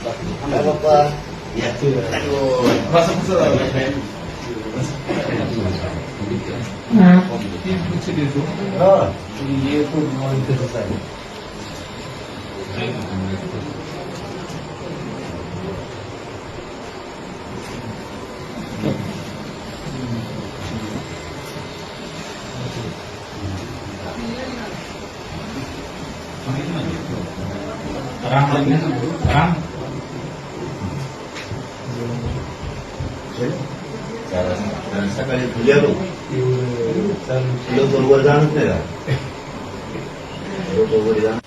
बाप्पा या राम सकाळी फुल्यालो बरोबर जाणत नाही का बरोबर जाण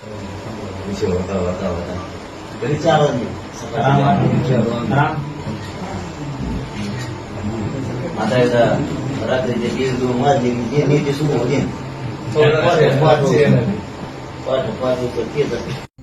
विषय होता होता होता घरी 4 वाजले आता एकदा रात्रीचे 1:30 वाजले की जे नीती सुरू होते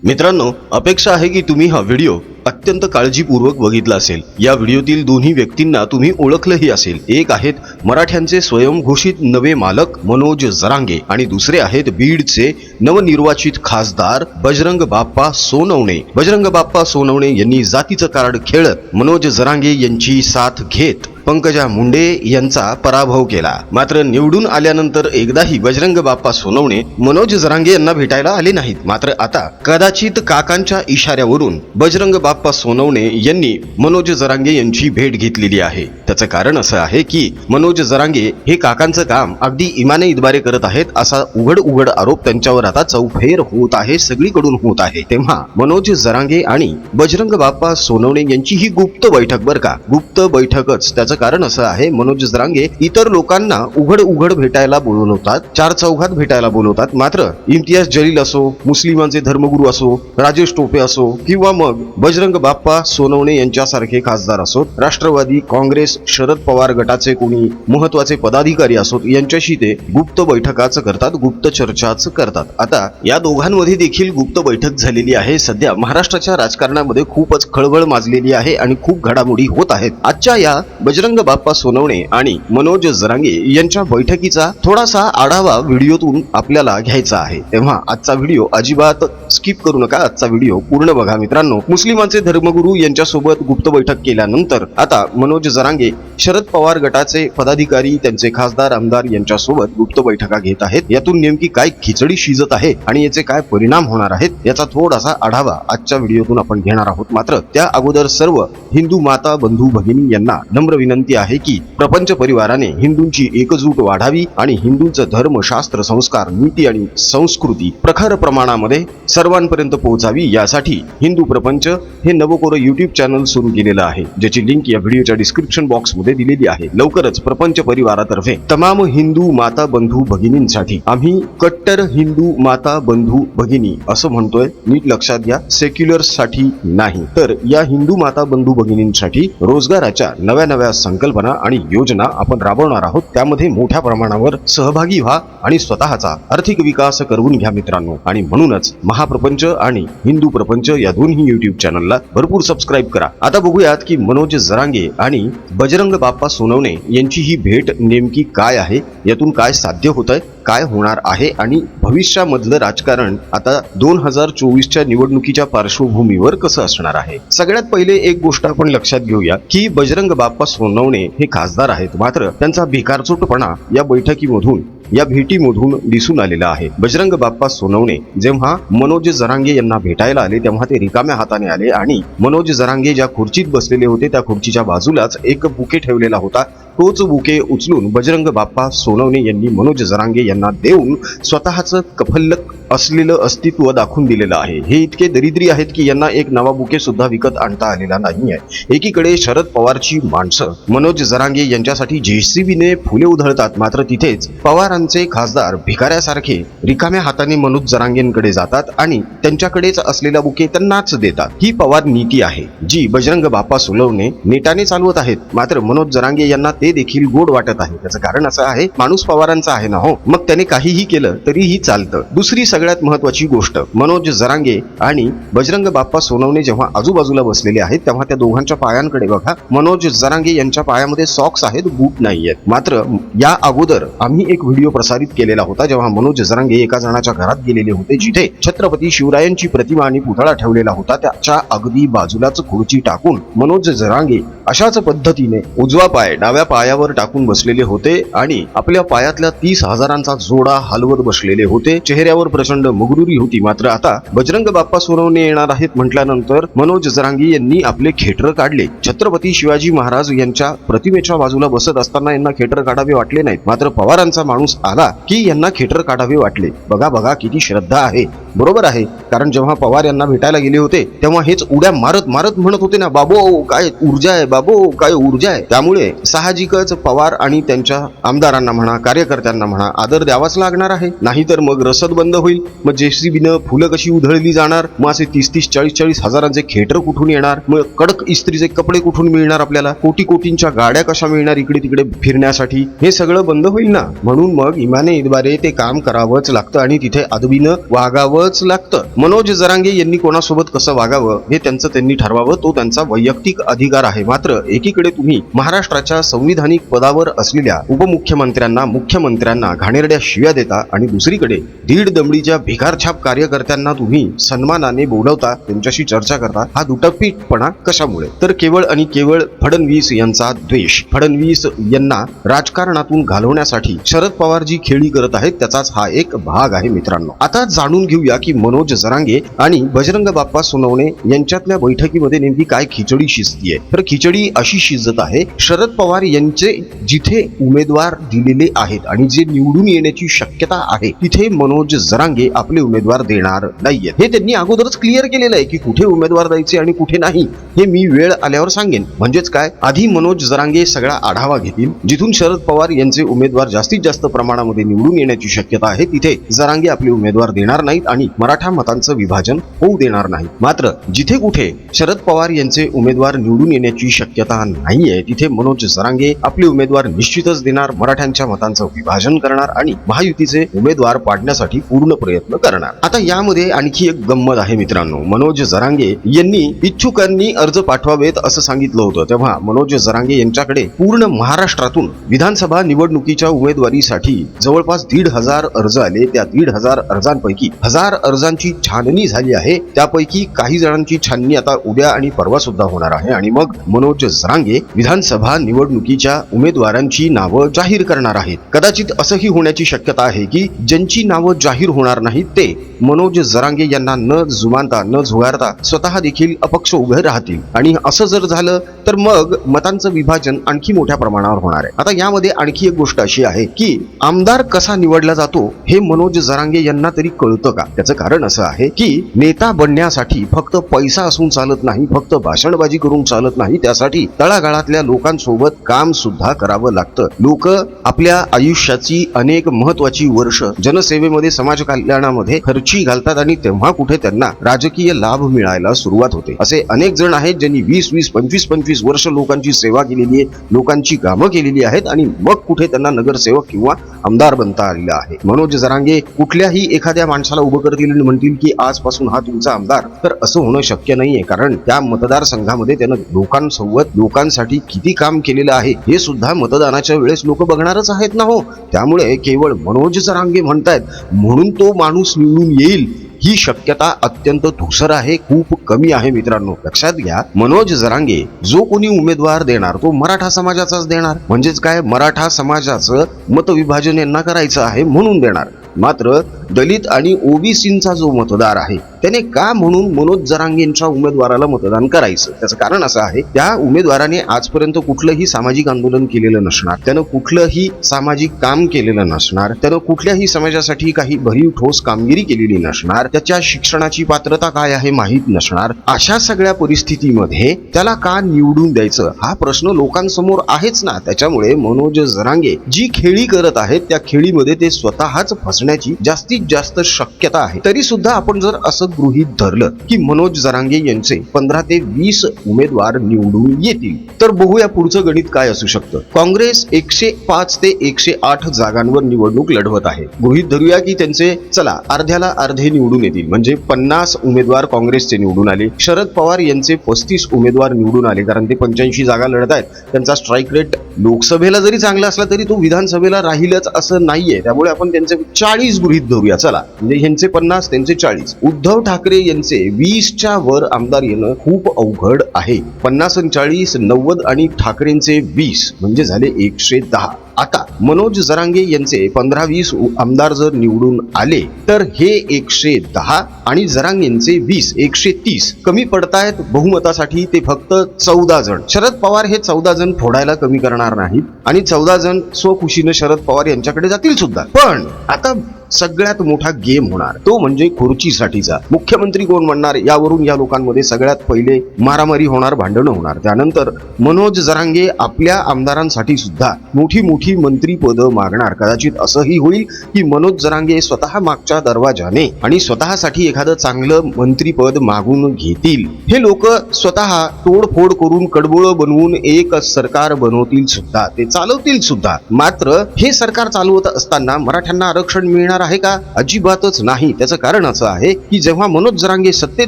मित्रांनो, अपेक्षा आहे की तुम्ही हा व्हिडिओ अत्यंत काळजीपूर्वक बघितला असेल। या व्हिडिओतील दोन्ही व्यक्तींना तुम्ही ओळखलंही असेल। एक आहेत मराठ्यांचे स्वयंघोषित नवे मालक मनोज जरांगे आणि दुसरे आहेत बीडचे नवनिर्वाचित खासदार बजरंग बाप्पा सोनवणे। बजरंग बाप्पा सोनवणे यांनी जातीचं कार्ड खेळत मनोज जरांगे यांची साथ घेत पंकजा मुंडे यांचा पराभव केला। मात्र निवडून आल्यानंतर एकदाही बजरंग बाप्पा सोनवणे मनोज जरांगे यांना भेटायला आले नाहीत। मात्र आता कदाचित काकांच्या इशाऱ्यावरून बजरंग बाप्पा सोनवणे यांनी मनोज जरांगे यांची भेट घेतलेली आहे। त्याचं कारण असं आहे की मनोज जरांगे हे काकांचं काम अगदी इमाने इतबारे करत आहेत असा उघड आरोप त्यांच्यावर आता चौफेर होत आहे, सगळीकडून होत आहे। तेव्हा मनोज जरांगे आणि बजरंग बाप्पा सोनवणे यांची ही गुप्त बैठक बरं का, गुप्त बैठकच। त्याचं कारण असं आहे, मनोज जरांगे इतर लोकांना उघड भेटायला बोलवतात, 4 चौघात भेटायला बोलवतात। मात्र इम्तियाज जलील असो, मुस्लिमांचे धर्मगुरू असो, राजेश टोपे असो किंवा मग बजरंग बाप्पा सोनवणे यांच्यासारखे खासदार असोत, राष्ट्रवादी काँग्रेस शरद पवार गटाचे कोणी महत्वाचे पदाधिकारी असोत, यांच्याशी ते गुप्त बैठकाच करतात, गुप्त चर्चाच करतात। आता या दोघांमध्ये देखील गुप्त बैठक झालेली आहे। सध्या महाराष्ट्राच्या राजकारणामध्ये खूपच खळबळ माजलेली आहे आणि खूप घडामोडी होत आहेत। आजच्या या बजरंग बाप्पा सोनवणे आणि मनोज जरांगे यांच्या बैठकीचा थोडासा आढावा व्हिडिओतून आपल्याला घ्यायचा आहे। तेव्हा आजचा व्हिडिओ अजिबात स्किप करू नका, आजचा व्हिडिओ पूर्ण बघा। मित्रांनो, मुस्लिमांचे धर्मगुरू यांच्यासोबत गुप्त बैठक केल्यानंतर आता मनोज जरांगे शरद पवार गटाचे पदाधिकारी, त्यांचे खासदार आमदार यांच्यासोबत गुप्त बैठका घेत आहेत। यातून नेमकी काय खिचडी शिजत आहे आणि याचे काय परिणाम होणार आहेत याचा थोडासा आढावा आजच्या व्हिडिओतून आपण घेणार आहोत। मात्र त्या अगोदर सर्व हिंदू माता बंधू भगिनी यांना नम्र विनंती आहे की प्रपंच परिवाराने हिंदूंची एकजूट वाढावी आणि हिंदूंचं धर्म, शास्त्र, संस्कार, नीती आणि संस्कृती प्रखर प्रमाणामध्ये सर्वांपर्यंत पोहोचावी यासाठी हिंदू प्रपंच हे नवकोर YouTube चॅनल सुरू केलेलं आहे, ज्याची लिंक या व्हिडिओच्या डिस्क्रिप्शन बॉक्स मध्ये दिलेली आहे। लवकरच प्रपंच परिवारातर्फे तमाम हिंदू माता बंधू भगिनींसाठी आम्ही कट्टर हिंदू माता बंधू भगिनी असं म्हणतोय, नीट लक्षात घ्या, सेक्युलर्स साठी नाही, तर या हिंदू माता बंधू भगिनींसाठी रोजगाराच्या नव्या संकल्पना आणि योजना आपण राबवणार आहोत। त्यामध्ये मोठ्या प्रमाणावर सहभागी व्हा आणि स्वतःचा आर्थिक विकास करून घ्या मित्रांनो। आणि म्हणूनच महाप्रपंच आणि हिंदू प्रपंच या दोन्ही YouTube चॅनलला भरपूर सबस्क्राईब करा। आता बघूयात की मनोज जरांगे आणि बजरंग बाप्पा सोनवणे यांची ही भेट नेमकी काय आहे, यातून काय साध्य होतंय, काय होणार आहे आणि भविष्यामधलं राजकारण आता 2024च्या निवडणुकीच्या पार्श्वभूमीवर कसं असणार आहे। सगळ्यात पहिले एक गोष्ट आपण लक्षात घेऊया की बजरंग बाप्पा सोनवणे हे खासदार आहेत, मात्र त्यांचा भिकारचोटपणा या बैठकीमधून, या भेटीमधून दिसून आलेला आहे। बजरंग बाप्पा सोनवणे जेव्हा मनोज जरांगे यांना भेटायला आले तेव्हा ते रिकाम्या हाताने आले आणि मनोज जरांगे ज्या खुर्चीत बसलेले होते त्या खुर्चीच्या बाजूलाच एक बुके ठेवलेला होता। तोच बुके उचलून बजरंग बाप्पा सोनवणे यांनी मनोज जरांगे यांना देऊन स्वतःचं कफल्लक असलेलं अस्तित्व दाखवून दिलेलं आहे। हे इतके दरिद्री आहेत की यांना एक नवा बुके सुद्धा विकत आणता आलेला नाहीये। एकीकडे शरद पवारची माणसं मनोज जरांगे यांच्यासाठी JCBने फुले उधळतात, मात्र तिथेच पवारांचे खासदार भिकाऱ्यासारखे रिकाम्या हाताने मनोज जरांगेंकडे जातात आणि त्यांच्याकडेच असलेला बुके त्यांनाच देतात। ही पवार नीती आहे जी बजरंग बाप्पा सोनवणे नेटाने चालवत आहेत, मात्र मनोज जरांगे यांना ते देखील गोड वाटत आहे। त्याचं कारण असं आहे, माणूस पवारांचा आहे ना हो, मग त्याने काहीही केलं तरीही चालतं। दुसरी सगळ्यात महत्वाची गोष्ट, मनोज जरांगे आणि बजरंग बाप्पा सोनवणे जेव्हा आजूबाजूला बसलेले आहेत तेव्हा त्या दोघांच्या पायांकडे बघा. मनोज जरांगे यांच्या पायामध्ये सॉक्स आहेत, बूट नाहीयेत. मात्र या अगोदर आम्ही एक व्हिडिओ प्रसारित केलेला होता जेव्हा मनोज जरांगे एका जणाच्या घरात गेलेले होते, जिथे छत्रपती शिवरायांची प्रतिमा आणि पुतळा ठेवलेला होता. त्याच्या अगदी बाजूलाच खुर्ची टाकून मनोज जरांगे अशाच पद्धतीने उजवा पाय डाव्या पायावर टाकून बसलेले होते आणि आपल्या पायातल्या 30,000चा जोडा हलवत बसलेले होते. चेहऱ्यावर प्रचंड मगरुरी होती. मात्र आता बजरंग बाप्पा सोनवणे येणार आहेत म्हटल्यानंतर मनोज जरांगे यांनी आपले खेटर काढले. छत्रपती शिवाजी महाराज यांच्या प्रतिमेच्या बाजूला बसत असताना यांना खेटर काढावे वाटले नाहीत. मात्र पवारांचा माणूस आला की यांना खेटर काढावे वाटले. बघा बघा किती श्रद्धा आहे. बरोबर आहे, कारण जेव्हा पवार यांना भेटायला गेले होते तेव्हा हेच उड्या मारत मारत म्हणत होते ना, बाबो काय ऊर्जा आहे, बाबो काय ऊर्जा आहे. त्यामुळे साहजिकच पवार आणि त्यांच्या आमदारांना म्हणा, कार्यकर्त्यांना म्हणा, आदर द्यावाच लागणार आहे. नाहीतर मग रसद बंद होईल. मग जेसीबीनं फुलं कशी उधळली जाणार, मग असे 30-30, 40-40 हजारांचे खेटर कुठून येणार, मग कडक इस्त्रीचे कपडे कुठून मिळणार आपल्याला, कोटी कोटींच्या गाड्या कशा मिळणार इकडे तिकडे फिरण्यासाठी, हे सगळं बंद होईल ना. म्हणून मग इमाने इतबारे ते काम करावंच लागतं आणि तिथे अदबीनं वागावंच लागतं. मनोज जरांगे यांनी कोणासोबत कसं वागावं हे त्यांनी ठरवावं, तो त्यांचा वैयक्तिक अधिकार आहे. मात्र एकीकडे तुम्ही महाराष्ट्राच्या संविधानिक पदावर असलेल्या उपमुख्यमंत्र्यांना, मुख्यमंत्र्यांना घाणेरड्या शिव्या देता आणि दुसरीकडे दीड दमडीच्या भिकारछाप कार्यकर्त्यांना तुम्ही सन्मानाने बोलवता, त्यांच्याशी चर्चा करता. हा दुटप्पीपणा कशामुळे? तर केवळ आणि केवळ फडणवीस यांचा द्वेष. फडणवीस यांना राजकारणातून घालवण्यासाठी शरद पवार जी खेळी करत आहेत त्याचाच हा एक भाग आहे मित्रांनो. आता जाणून घेऊया की मनोज जरांगे आणि बजरंग बाप्पा सोनवणे यांच्यातल्या बैठकीमध्ये नेमकी काय खिचडी शिजतीये. तर खिचडी अशी शिजत आहे, शरद पवार यांचे जिथे उमेदवार दिलेले आहेत आणि जे निवडून येण्याची शक्यता आहे तिथे मनोज जरांगे आपले उमेदवार देणार नाहीयेत. हे त्यांनी अगोदरच क्लिअर केलेलं आहे की कुठे उमेदवार द्यायचे आणि कुठे नाही हे मी वेळ आल्यावर सांगेन. म्हणजेच काय, आधी मनोज जरांगे सगळा आढावा घेतील, जिथून शरद पवार यांचे उमेदवार जास्तीत जास्त प्रमाणामध्ये निवडून येण्याची शक्यता आहे तिथे जरांगे आपले उमेदवार देणार नाहीत आणि मराठा मतांचं विभाजन होऊ देणार नाही. मात्र जिथे कुठे शरद पवार यांचे उमेदवार निवडून येण्याची शक्यता नाहीये तिथे मनोज जरांगे आपले उमेदवार निश्चितच देणार, मराठ्यांच्या मतांचं विभाजन करणार आणि महायुतीचे उमेदवार पाडण्यासाठी पूर्ण प्रयत्न करणार. आता यामध्ये आणखी एक गंमत आहे मित्रांनो. मनोज जरांगे यांनी इच्छुकांनी अर्ज पाठवावेत असं सांगितलं होतं. तेव्हा मनोज जरांगे यांच्याकडे पूर्ण महाराष्ट्रातून विधानसभा निवडणुकीच्या उमेदवारीसाठी जवळपास 1,500 अर्ज आले. त्या 1,500 अर्जांपैकी 1000 अर्जांची छाननी झाली आहे. त्यापैकी काही जणांची छाननी आता उद्या आणि परवा सुद्धा होणार आहे आणि मग मनोज जरांगे विधानसभा निवडणुकीच्या उमेदवारांची नावं जाहीर करणार आहेत. कदाचित असंही होण्याची शक्यता आहे की ज्यांची नावं जाहीर होणार नाहीत ते मनोज जरांगे यांना न जुमानता न झुगारता स्वतः देखील अपक्ष उभे राहतील आणि असं जर झालं तर मग मतांचं विभाजन आणखी मोठ्या प्रमाणावर होणार आहे. आता यामध्ये आणखी एक गोष्ट अशी आहे की आमदार कसा निवडला जातो हे मनोज जरांगे यांना तरी कळतं का? त्याचं कारण असं आहे की नेता बनण्यासाठी फक्त पैसा असून चालत नाही, फक्त भाषणबाजी करून चालत नाही, त्यासाठी तळागाळातल्या लोकांसोबत काम सुद्धा करावं लागतं. लोक आपल्या आयुष्याची अनेक महत्वाची वर्ष जनसेवेमध्ये, समाज कल्याणामध्ये खर्ची घालतात आणि तेव्हा कुठे त्यांना राजकीय लाभ मिळायला सुरुवात होते. असे अनेक जण आहेत ज्यांनी 20-20, 25-25 वर्ष लोकांची सेवा केलेली आहे, लोकांची कामं केलेली आहेत आणि मग कुठे त्यांना नगरसेवक किंवा आमदार बनता आलेला आहे. मनोज जरांगे कुठल्याही एखाद्या माणसाला उभं करतील आणि म्हणतील की आजपासून हा तुमचा आमदार, तर असं होणं शक्य नाहीये. कारण त्या मतदारसंघामध्ये त्यानं लोकांसोबत लोकांसाठी किती काम केलेलं आहे हे सुद्धा मतदानाच्या वेळेस लोक बघणारच आहेत ना हो. त्यामुळे केवळ मनोज जरांगे म्हणतायत म्हणून तो माणूस निवडून येईल ही शक्यता अत्यंत धूसर आहे, खूप कमी आहे मित्रांनो. लक्षात घ्या, मनोज जरांगे जो कोणी उमेदवार देणार तो मराठा समाजाचाच देणार. म्हणजेच काय, मराठा समाजाचं मतविभाजन यांना करायचं आहे म्हणून देणार. मात्र दलित आणि ओबीसींचा जो मतदार आहे त्याने का म्हणून मनोज जरांगेंच्या उमेदवाराला मतदान करायचं? त्याचं कारण असं आहे, त्या उमेदवाराने आजपर्यंत कुठलंही सामाजिक आंदोलन केलेलं नसणार, त्यानं कुठलंही सामाजिक काम केलेलं नसणार, त्यानं कुठल्याही समाजासाठी काही भरीव ठोस कामगिरी केलेली नसणार, त्याच्या शिक्षणाची पात्रता काय आहे माहीत नसणार. अशा सगळ्या परिस्थितीमध्ये त्याला का निवडून द्यायचं हा प्रश्न लोकांसमोर आहेच ना. त्याच्यामुळे मनोज जरांगे जी खेळी करत आहेत त्या खेळीमध्ये ते स्वतःच फसण्याची जास्तीत जास्त शक्यता आहे. तरी सुद्धा आपण जर असं गृहीत धरलं की मनोज जरांगे यांचे 15 ते 20 उमेदवार निवडून येतील, तर बघूया पुढचं गणित काय असू शकतं. काँग्रेस 105 ते 108 जागांवर निवडणूक लढवत आहे. गृहीत धरूया की त्यांचे चला अर्ध्याला अर्धे निवडून येतील, म्हणजे 50 उमेदवार काँग्रेसचे निवडून आले. शरद पवार यांचे 35 उमेदवार निवडून आले, कारण ते 85 जागा लढत आहेत. त्यांचा स्ट्राईक रेट लोकसभेला जरी चांगला असला तरी तो विधानसभेला राहीलच असं नाहीये. त्यामुळे आपण त्यांचे 40 गृहीत धरूया. चला, म्हणजे ह्यांचे 50 त्यांचे 40. उद्धव ठाकरे यांचे 20च्या वर आमदार येणं खूप अवघड आहे. 50 आणि 40 90 आणि ठाकरेंचे 20 म्हणजे झाले 110. आता मनोज जरांगे यांचे 15-20 आमदार जर निवडून आले तर हे 110 आणि जरांगेंचे 20 130 कमी पडतायत बहुमतासाठी. ते फक्त 14 जण. शरद पवार हे 14 जण फोडायला कमी करणार नाहीत आणि 14 जण स्वखुशीनं शरद पवार यांच्याकडे जातील सुद्धा. पण आता सगळ्यात मोठा गेम होणार तो म्हणजे खुर्चीसाठीचा. मुख्यमंत्री कोण म्हणणार यावरून या लोकांमध्ये सगळ्यात पहिले मारामारी होणार, भांडणं होणार. त्यानंतर मनोज जरांगे आपल्या आमदारांसाठी सुद्धा मोठी मोठी मंत्रीपद मागणार. कदाचित असंही होईल की मनोज जरांगे स्वतः मागच्या दरवाजाने आणि स्वतःसाठी एखादं चांगलं मंत्रीपद मागून घेतील. हे लोक स्वतः तोडफोड करून कडबोळं बनवून एक सरकार बनवतील सुद्धा, ते चालवतील सुद्धा. मात्र हे सरकार चालवत असताना मराठ्यांना आरक्षण मिळणार आहे का? अजिबातच नाही. त्याचं कारण असं आहे की जेव्हा मनोज जरांगे सत्तेत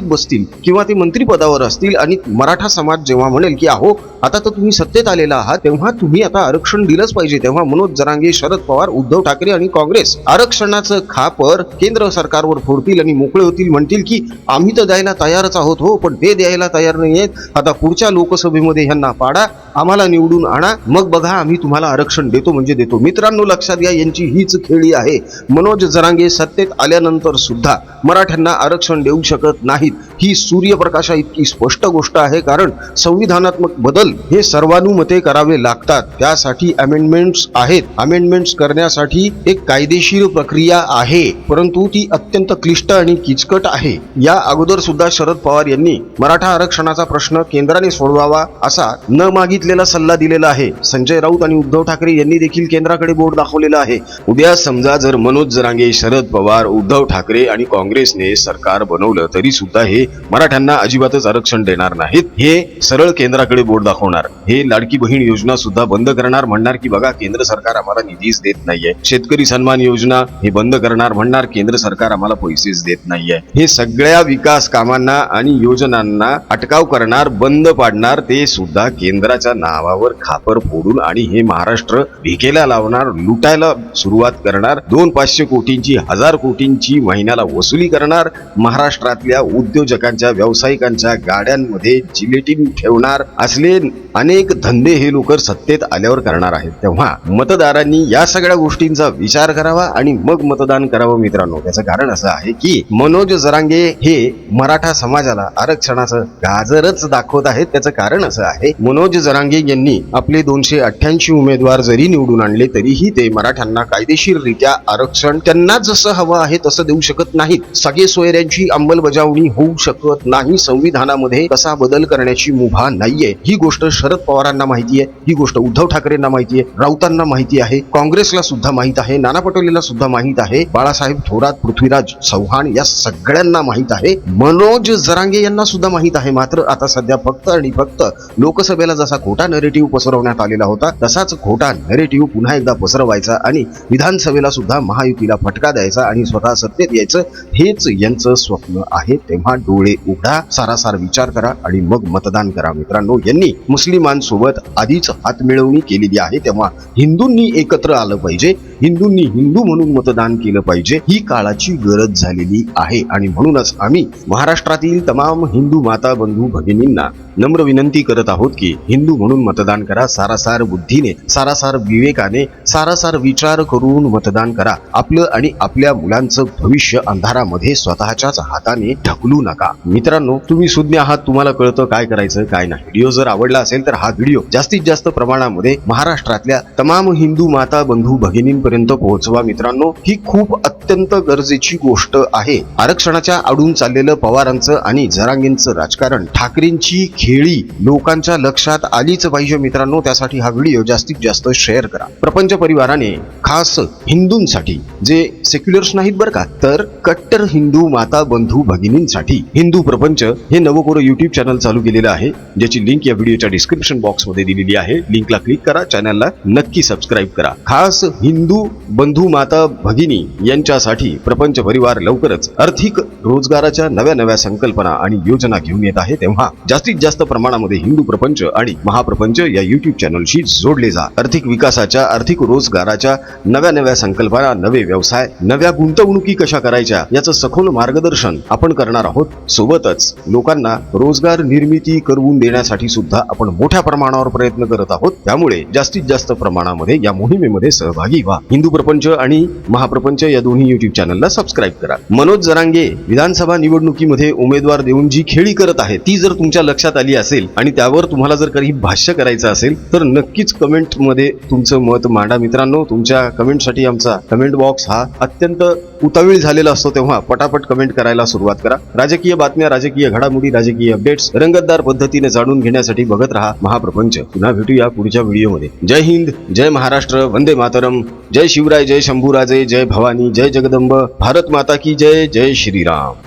बसतील किंवा ते मंत्रिपदावर असतील आणि मराठा समाज जेव्हा म्हणेल की अहो आता तर तुम्ही सत्तेत आलेला आहात, तेव्हा तुम्ही आता आरक्षण दिलंच पाहिजे, तेव्हा मनोज जरांगे, शरद पवार, उद्धव ठाकरे आणि काँग्रेस आरक्षणाचं खापर केंद्र सरकारवर फोडतील आणि मोकळे होतील. म्हणतील की आम्ही तर द्यायला तयारच आहोत हो, पण ते द्यायला तयार नाहीयेत. आता पुढच्या लोकसभेमध्ये ह्यांना पाडा, आम्हाला निवडून आणा, मग बघा आम्ही तुम्हाला आरक्षण देतो म्हणजे देतो. मित्रांनो, लक्षात घ्या, यांची हीच खेळी आहे. मनोज जरांगे सत्तेत आल्यानंतर सुद्धा मराठ्यांना आरक्षण देऊ शकत नाहीत. ही सूर्यप्रकाशा इतकी स्पष्ट गोष्ट आहे, कारण संविधानात्मक बदल हे सर्वानुमते करावे लागतात. त्यासाठी अमेंडमेंट्स आहेत. अमेंडमेंट्स करण्यासाठी एक कायदेशीर प्रक्रिया आहे, परंतु ती अत्यंत क्लिष्ट आणि किचकट आहे. या अगोदर सुद्धा शरद पवार यांनी मराठा आरक्षणाचा प्रश्न केंद्राने सोडवावा असा न मागितलेला सल्ला दिलेला आहे. संजय राऊत आणि उद्धव ठाकरे यांनी देखील केंद्राकडे बोट दाखवलेलं आहे. उद्या समजा जर मनोज जरांगे, शरद पवार, उद्धव ठाकरे आणि काँग्रेसने सरकार बनवलं तरी सुद्धा हे मराठ्यांना अजिबातच आरक्षण देणार नाहीत. हे सरळ केंद्राकडे बोट दाखवणार. हे लाडकी बहीण योजना सुद्धा बंद करणार, म्हणणार की बघा केंद्र सरकार आम्हाला निधीच देत नाहीये. शेतकरी सन्मान योजना हे बंद करणार, म्हणणार केंद्र सरकार आम्हाला पैसेच देत नाहीये. हे सगळ्या विकास कामांना आणि योजनांना अटकाव करणार, बंद पाडणार, ते सुद्धा केंद्राच्या नावावर खापर फोडून आणि हे महाराष्ट्र भिकेला लावणार, लुटायला सुरुवात करणार. 200-500 कोटींची 1000 कोटींची महिन्याला वसुली करणार. महाराष्ट्रातल्या उद्योजकांच्या, व्यावसायिकांच्या गाड्यांमध्ये जिलेटिन ठेवणार. असले अनेक धंदे हे लोक सत्तेत आल्यावर करणार आहेत. तेव्हा मतदारांनी या सगळ्या गोष्टींचा विचार करावा आणि मग मतदान करावं. मित्रांनो, त्याचं कारण असं आहे की मनोज जरांगे हे मराठा समाजाला आरक्षणाचं गाजरच दाखवत आहेत. त्याचं कारण असं आहे, मनोज जरांगे यांनी आपले 288 उमेदवार जरी निवडून आणले तरीही ते मराठ्यांना कायदेशीररित्या आरक्षण त्यांना जसं हवं आहे तसं देऊ शकत नाहीत. सगळे सोयऱ्यांची अंमलबजावणी होऊ शकत नाही. संविधानामध्ये तसा बदल करण्याची मुभा नाहीये. ही गोष्ट शरद पवारांना माहिती आहे, ही गोष्ट उद्धव ठाकरेंना माहिती आहे, राऊतांना माहिती आहे, काँग्रेसला सुद्धा माहित आहे, नाना पटोलेला सुद्धा माहित आहे, बाळासाहेब थोरात, पृथ्वीराज चव्हाण या सगळ्यांना माहित आहे, मनोज जरांगे यांना सुद्धा माहित आहे. मात्र आता सध्या फक्त आणि फक्त लोकसभेला जसा खोटा नरेटिव्ह पसरवण्यात आलेला होता तसाच खोटा नरेटिव्ह पुन्हा एकदा पसरवायचा आणि विधानसभेला सुद्धा महायुतीला फटका द्यायचा आणि स्वतः सत्तेत यायचं, हेच यांचं स्वप्न आहे. तेव्हा डोळे उघडा, सारासार विचार करा आणि मग मतदान करा. मित्रांनो, यांनी मुस्लिमांसोबत आधीच हातमिळवणी केलेली आहे. तेव्हा हिंदूंनी एकत्र आलं पाहिजे, हिंदूंनी हिंदू म्हणून मतदान केलं पाहिजे. ही काळाची गरज झालेली आहे आणि म्हणूनच आम्ही महाराष्ट्रातील तमाम हिंदू माता बंधू भगिनींना नम्र विनंती करत आहोत की हिंदू म्हणून मतदान करा. सारासार बुद्धीने, सारासार विवेकाने, सारासार विचार करून मतदान करा. आपलं आणि आपल्या मुलांचं भविष्य अंधारामध्ये स्वतःच्याच हाताने ढकलू नका. मित्रांनो, तुम्ही सुज्ञ आहात, तुम्हाला कळतं काय करायचं काय नाही. व्हिडिओ जर आवडला आवडला असेल तर हा व्हिडिओ जास्तीत जास्त प्रमाणामध्ये महाराष्ट्रातल्या तमाम हिंदू माता बंधू भगिनींपर्यंत पोहोचवा मित्रांनो. ही खूप अत्यंत गरजेची गोष्ट आहे. आरक्षणाच्या आडून चाललेलं पवारांचं आणि जरांगेंचं राजकारण, ठाकरेंची खेळी लोकांच्या लक्षात आलीच पाहिजे मित्रांनो. त्यासाठी हा व्हिडिओ जास्तीत जास्त शेअर करा. प्रपंच परिवाराने खास हिंदूंसाठी, जे सेक्युलर्स नाहीत बरं का, तर कट्टर हिंदू माता बंधू भगिनींसाठी हिंदू प्रपंच हे नवकोर युट्यूब चॅनल चालू केलेलं आहे, ज्याची लिंक या व्हिडिओच्या डिस्क्रिप्शन बॉक्स मध्ये दिलेली आहे. लिंकला क्लिक करा, चॅनलला नक्की सबस्क्राईब करा. खास हिंदू बंधू माता भगिनी यांच्यासाठी प्रपंच परिवार लवकरच आर्थिक रोजगाराच्या नव्या संकल्पना आणि योजना घेऊन येत आहे. तेव्हा जास्तीत जास्त प्रमाणामध्ये हिंदू प्रपंच आणि महाप्रपंच या युट्यूब चॅनलशी जोडले जा. आर्थिक विकासाच्या, आर्थिक रोजगाराच्या नव्या संकल्पना, नवे व्यवसाय, नव्या गुंतवणुकी कशा करायच्या याचं सखोल मार्गदर्शन आपण करणार आहोत. सोबतच लोकांना रोजगार निर्मिती करून देण्यासाठी सुद्धा आपण मोठ्या प्रमाणावर प्रयत्न करत आहोत. त्यामुळे जास्तीत जास्त प्रमाणामध्ये या मोहिमेमध्ये सहभागी व्हा. हिंदू प्रपंच आणि महाप्रपंच या दोन्ही युट्यूब चॅनलला सबस्क्राईब करा. मनोज जरांगे विधानसभा निवडणुकीमध्ये उमेदवार देऊन जी खेळी करत आहे ती जर तुमच्या लक्षात आली असेल आणि त्यावर तुम्हाला जर काही भाष्य करायचं असेल तर नक्कीच कमेंट मध्ये तुमचं मत मांडा मित्रांनो. तुमच्या कमेंटसाठी आमचा कमेंट बॉक्स हा अत्यंत उतावीळ झालेला असतो, तेव्हा पटापट कमेंट करायला सुरुवात करा. राजकीय बातम्या, राजकीय घडामोडी, राजकीय अपडेट्स रंगतदार पद्धतीने जाणून घेण्यासाठी बघत रहा महाप्रपंच. पुन्हा भेटूया पुढच्या व्हिडिओमध्ये. जय हिंद, जय महाराष्ट्र, वंदे मातरम, जय शिवराय, जय शंभूराजे, जय भवानी, जय जगदंब, भारत माता की जय, जय श्रीराम.